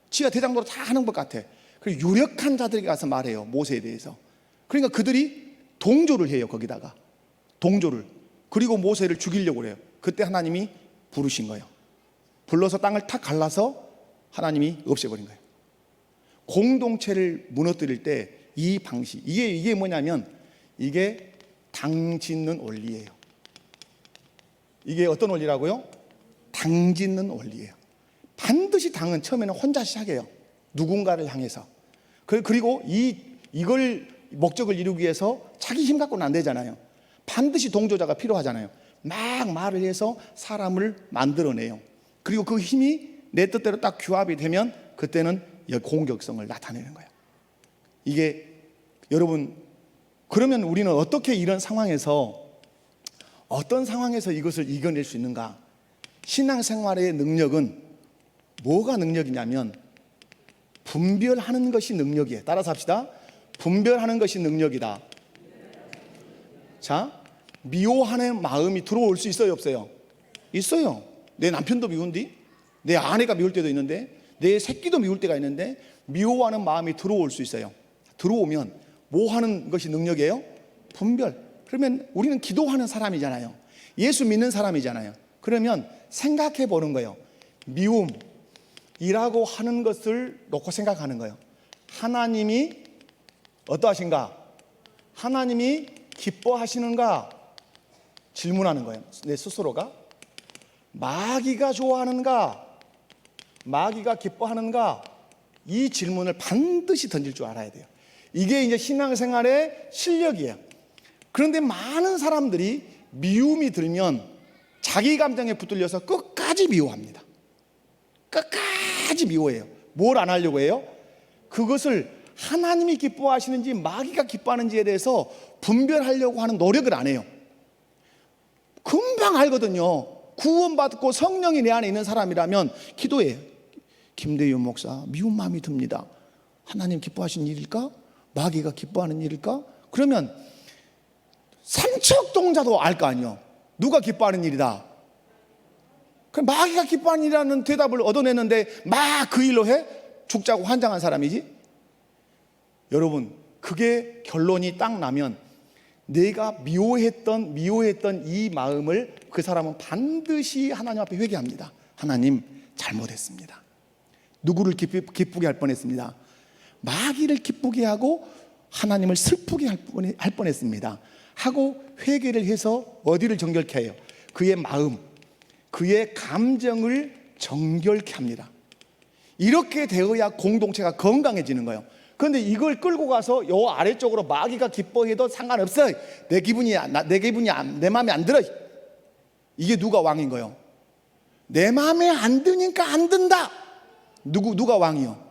지가 대장도로 다 하는 것 같아. 그리고 유력한 자들에게 가서 말해요, 모세에 대해서. 그러니까 그들이 동조를 해요. 거기다가 동조를. 그리고 모세를 죽이려고 해요. 그때 하나님이 부르신 거예요. 불러서 땅을 탁 갈라서 하나님이 없애버린 거예요. 공동체를 무너뜨릴 때 이 방식, 이게 뭐냐면 이게 당 짓는 원리예요. 이게 어떤 원리라고요? 당 짓는 원리예요. 반드시 당은 처음에는 혼자 시작해요. 누군가를 향해서. 그리고 이걸 목적을 이루기 위해서 자기 힘 갖고는 안 되잖아요. 반드시 동조자가 필요하잖아요. 막 말을 해서 사람을 만들어내요. 그리고 그 힘이 내 뜻대로 딱 규합이 되면 그때는 공격성을 나타내는 거예요. 이게 여러분, 그러면 우리는 어떻게 이런 상황에서, 어떤 상황에서 이것을 이겨낼 수 있는가? 신앙생활의 능력은 뭐가 능력이냐면 분별하는 것이 능력이에요. 따라서 합시다. 분별하는 것이 능력이다. 자, 미워하는 마음이 들어올 수 있어요, 없어요? 있어요. 내 남편도 미운디, 내 아내가 미울 때도 있는데, 내 새끼도 미울 때가 있는데, 미워하는 마음이 들어올 수 있어요. 들어오면 뭐 하는 것이 능력이에요? 분별. 그러면 우리는 기도하는 사람이잖아요. 예수 믿는 사람이잖아요. 그러면 생각해 보는 거예요. 미움이라고 하는 것을 놓고 생각하는 거예요. 하나님이 어떠하신가? 하나님이 기뻐하시는가? 질문하는 거예요. 내 스스로가. 마귀가 좋아하는가? 마귀가 기뻐하는가? 이 질문을 반드시 던질 줄 알아야 돼요. 이게 이제 신앙생활의 실력이에요. 그런데 많은 사람들이 미움이 들면 자기 감정에 붙들려서 끝까지 미워합니다. 끝까지 미워해요. 뭘 안 하려고 해요? 그것을 하나님이 기뻐하시는지 마귀가 기뻐하는지에 대해서 분별하려고 하는 노력을 안 해요. 금방 알거든요. 구원받고 성령이 내 안에 있는 사람이라면 기도해요. 김대윤 목사, 미운 마음이 듭니다. 하나님 기뻐하신 일일까? 마귀가 기뻐하는 일일까? 그러면 삼척동자도 알 거 아니에요. 누가 기뻐하는 일이다. 그럼 마귀가 기뻐하는 일이라는 대답을 얻어냈는데 막 그 일로 해? 죽자고 환장한 사람이지. 여러분, 그게 결론이 딱 나면 내가 미워했던 이 마음을 그 사람은 반드시 하나님 앞에 회개합니다. 하나님, 잘못했습니다. 누구를 기쁘게 할 뻔했습니다. 마귀를 기쁘게 하고 하나님을 슬프게 할 뻔했습니다. 하고 회개를 해서 어디를 정결케 해요? 그의 마음, 그의 감정을 정결케 합니다. 이렇게 되어야 공동체가 건강해지는 거예요. 그런데 이걸 끌고 가서 요 아래쪽으로 마귀가 기뻐해도 상관없어. 내 마음에 안 들어. 이게 누가 왕인 거예요? 내 마음에 안 드니까 안 든다. 누가 왕이요?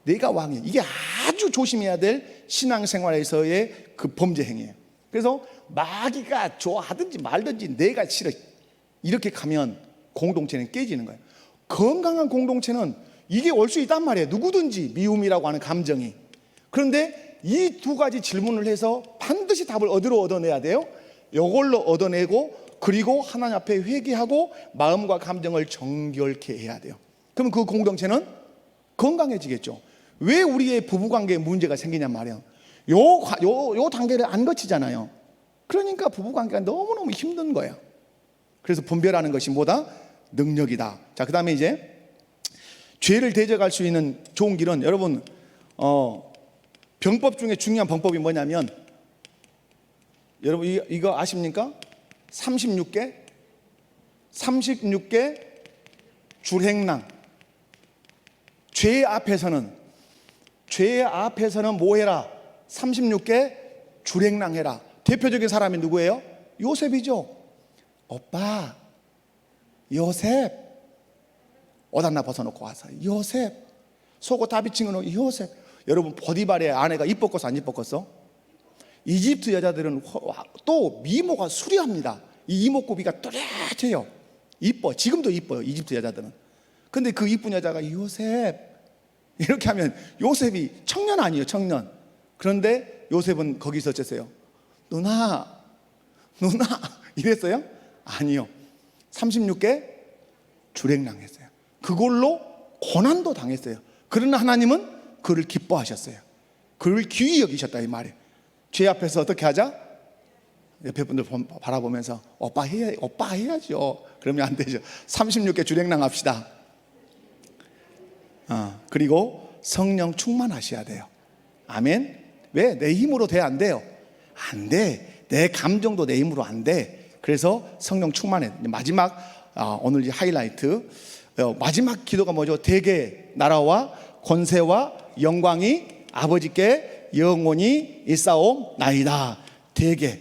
내가 왕이에요. 이게 아주 조심해야 될 신앙생활에서의 그 범죄 행위예요. 그래서 마귀가 좋아하든지 말든지 내가 싫어. 이렇게 가면 공동체는 깨지는 거예요. 건강한 공동체는 이게 올 수 있단 말이에요. 누구든지 미움이라고 하는 감정이. 그런데 이 두 가지 질문을 해서 반드시 답을 어디로 얻어내야 돼요? 이걸로 얻어내고 그리고 하나님 앞에 회개하고 마음과 감정을 정결케 해야 돼요. 그럼 그 공동체는 건강해지겠죠. 왜 우리의 부부관계에 문제가 생기냔 말이에요. 요 단계를 안 거치잖아요. 그러니까 부부관계가 너무너무 힘든 거예요. 그래서 분별하는 것이 뭐다? 능력이다. 자, 그 다음에 이제 죄를 대적할 수 있는 좋은 길은 여러분 병법 중에 중요한 방법이 뭐냐면 여러분 이거 아십니까? 36개 줄행랑. 죄 앞에서는 뭐 해라? 36개 줄행랑 해라. 대표적인 사람이 누구예요? 요셉이죠. 오빠 요셉 옷 하나 벗어놓고 와서 요셉 속옷 다 비친 거 요셉. 여러분 보디발의 아내가 이뻤겠어 안 이뻤겠어? 이집트 여자들은 또 미모가 수려합니다. 이 이목구비가 또렷해요. 이뻐. 지금도 이뻐요 이집트 여자들은. 근데 그 이쁜 여자가 요셉 이렇게 하면 요셉이 청년 아니에요 청년. 그런데 요셉은 거기서 어쨌어요? 누나 이랬어요? 아니요. 36개 줄행랑 했어요. 그걸로 고난도 당했어요. 그러나 하나님은 그를 기뻐하셨어요. 그를 귀히 여기셨다 이 말이에요. 죄 앞에서 어떻게 하자? 옆에 분들 바라보면서 오빠 해야죠. 그러면 안 되죠. 36개 주랭랑 합시다. 그리고 성령 충만하셔야 돼요. 아멘. 왜? 내 힘으로 돼? 안 돼요? 안 돼. 내 감정도 내 힘으로 안 돼. 그래서 성령 충만해. 마지막 오늘 이 하이라이트, 마지막 기도가 뭐죠? 대개 나라와 권세와 영광이 아버지께 영원히 있사옵나이다. 대개.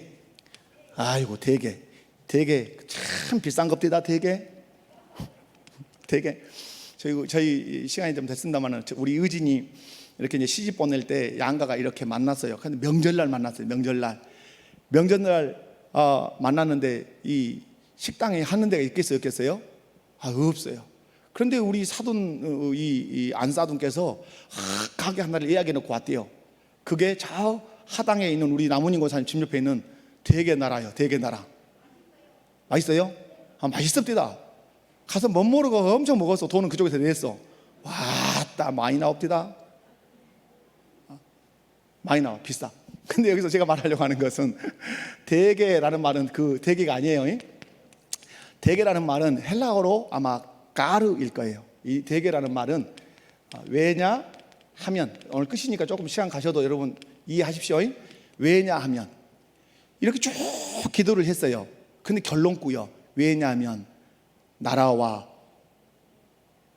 아이고, 대개 참 비싼 겁니다. 대개. 저희 시간이 좀 됐습니다만, 우리 의진이 이렇게 이제 시집 보낼 때 양가가 이렇게 만났어요. 근데 명절날 만났어요. 명절날 만났는데 이 식당에 하는 데가 있겠어요, 없겠어요? 없어요. 그런데 우리 사돈 이 안사돈께서 가게 하나를 예약해 놓고 왔대요. 그게 저 하당에 있는 우리 남은인 권사님 집 옆에 있는 대개 나라요. 대개 나라. 맛있어요? 맛있습니다. 가서 못 모르고 엄청 먹었어. 돈은 그쪽에서 냈어. 와따 많이 나옵니다. 많이 나와. 비싸. 근데 여기서 제가 말하려고 하는 것은 대개라는 말은 그 대개가 아니에요. 대개라는 말은 헬라어로 아마 가르일 거예요. 이 대개라는 말은 왜냐하면, 오늘 끝이니까 조금 시간 가셔도 여러분 이해하십시오. 왜냐하면 이렇게 쭉 기도를 했어요. 근데 결론꾸요. 왜냐하면 나라와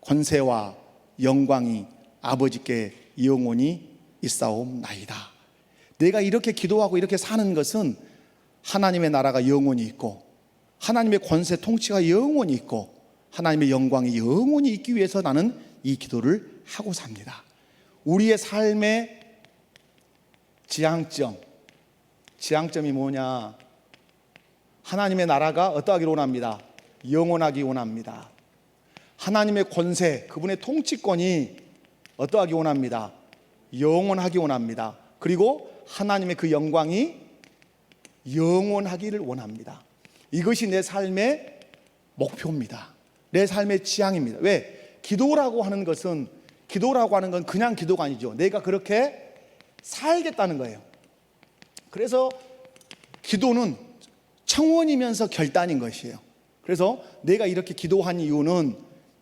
권세와 영광이 아버지께 영원히 있사옵나이다. 내가 이렇게 기도하고 이렇게 사는 것은 하나님의 나라가 영원히 있고, 하나님의 권세 통치가 영원히 있고, 하나님의 영광이 영원히 있기 위해서 나는 이 기도를 하고 삽니다. 우리의 삶의 지향점이 뭐냐? 하나님의 나라가 어떠하기를 원합니다. 영원하기 원합니다. 하나님의 권세, 그분의 통치권이 어떠하기 원합니다. 영원하기 원합니다. 그리고 하나님의 그 영광이 영원하기를 원합니다. 이것이 내 삶의 목표입니다. 내 삶의 지향입니다. 왜? 기도라고 하는 건 그냥 기도가 아니죠. 내가 그렇게 살겠다는 거예요. 그래서 기도는 청원이면서 결단인 것이에요. 그래서 내가 이렇게 기도한 이유는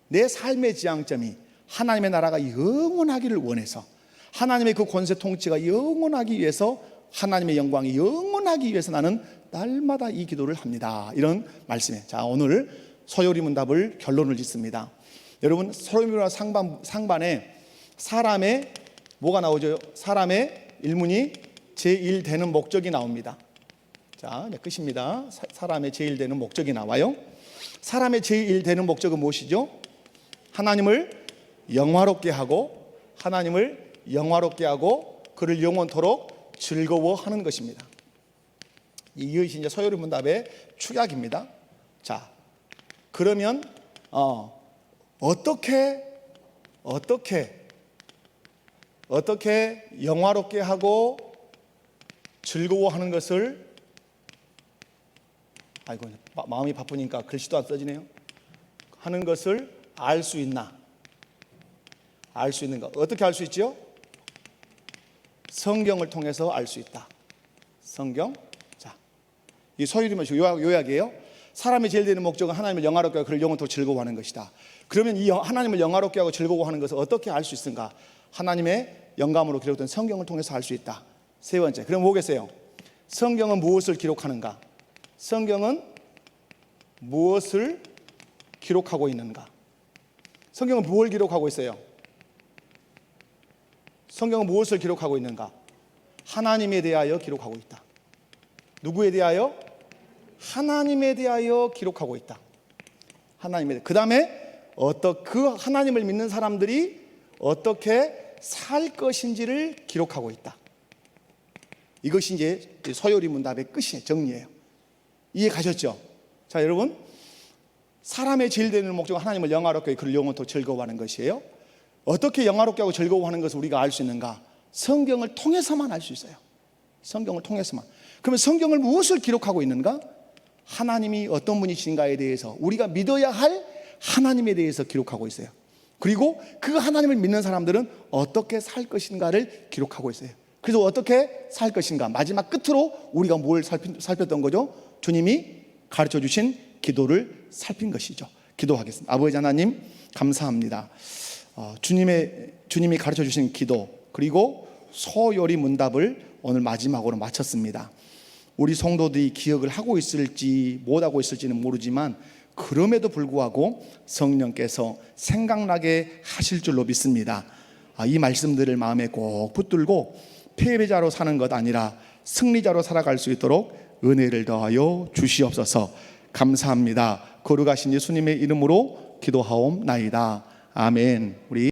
내 삶의 지향점이 하나님의 나라가 영원하기를 원해서, 하나님의 그 권세 통치가 영원하기 위해서, 하나님의 영광이 영원하기 위해서 나는 날마다 이 기도를 합니다. 이런 말씀이에요. 자, 오늘 서요리문답을 결론을 짓습니다. 여러분, 서요리문답 상반에 사람의 뭐가 나오죠? 사람의 일문이 제일 되는 목적이 나옵니다. 자, 네, 끝입니다. 사람의 제일 되는 목적이 나와요. 사람의 제일 되는 목적은 무엇이죠? 하나님을 영화롭게 하고, 그를 영원토록 즐거워하는 것입니다. 이것이 이제 서요리문답의 축약입니다. 자, 그러면 어떻게 영화롭게 하고 즐거워하는 것을, 아이고 마음이 바쁘니까 글씨도 안 써지네요. 하는 것을 알 수 있나? 알 수 있는가? 어떻게 알 수 있지요? 성경을 통해서 알 수 있다. 성경. 자, 이 서유리문 요약이에요. 사람이 제일 되는 목적은 하나님을 영화롭게 하고 그를 영원토록 즐거워하는 것이다. 그러면 이 하나님을 영화롭게 하고 즐거워하는 것을 어떻게 알 수 있는가? 하나님의 영감으로 기록된 성경을 통해서 알 수 있다. 세 번째, 그럼 뭐겠어요? 성경은 무엇을 기록하는가? 성경은 무엇을 기록하고 있는가? 성경은 무엇을 기록하고 있어요? 성경은 무엇을 기록하고 있는가? 하나님에 대하여 기록하고 있다. 누구에 대하여? 하나님에 대하여 기록하고 있다. 하나님에 대해. 그 다음에 그 하나님을 믿는 사람들이 어떻게 살 것인지를 기록하고 있다. 이것이 이제 서요리문답의 끝이에요. 정리예요. 이해 가셨죠? 자, 여러분, 사람의 제일 되는 목적은 하나님을 영화롭게 하고 그를 영원토록 즐거워하는 것이에요. 어떻게 영화롭게 하고 즐거워하는 것을 우리가 알 수 있는가? 성경을 통해서만 알 수 있어요. 성경을 통해서만. 그러면 성경을 무엇을 기록하고 있는가? 하나님이 어떤 분이신가에 대해서, 우리가 믿어야 할 하나님에 대해서 기록하고 있어요. 그리고 그 하나님을 믿는 사람들은 어떻게 살 것인가를 기록하고 있어요. 그래서 어떻게 살 것인가, 마지막 끝으로 우리가 뭘 살폈던 거죠? 주님이 가르쳐 주신 기도를 살핀 것이죠. 기도하겠습니다. 아버지 하나님, 감사합니다. 주님이 가르쳐 주신 기도, 그리고 소요리 문답을 오늘 마지막으로 마쳤습니다. 우리 성도들이 기억을 하고 있을지 못하고 있을지는 모르지만 그럼에도 불구하고 성령께서 생각나게 하실 줄로 믿습니다. 이 말씀들을 마음에 꼭 붙들고 패배자로 사는 것 아니라 승리자로 살아갈 수 있도록 은혜를 더하여 주시옵소서. 감사합니다. 거룩하신 예수님의 이름으로 기도하옵나이다. 아멘. 우리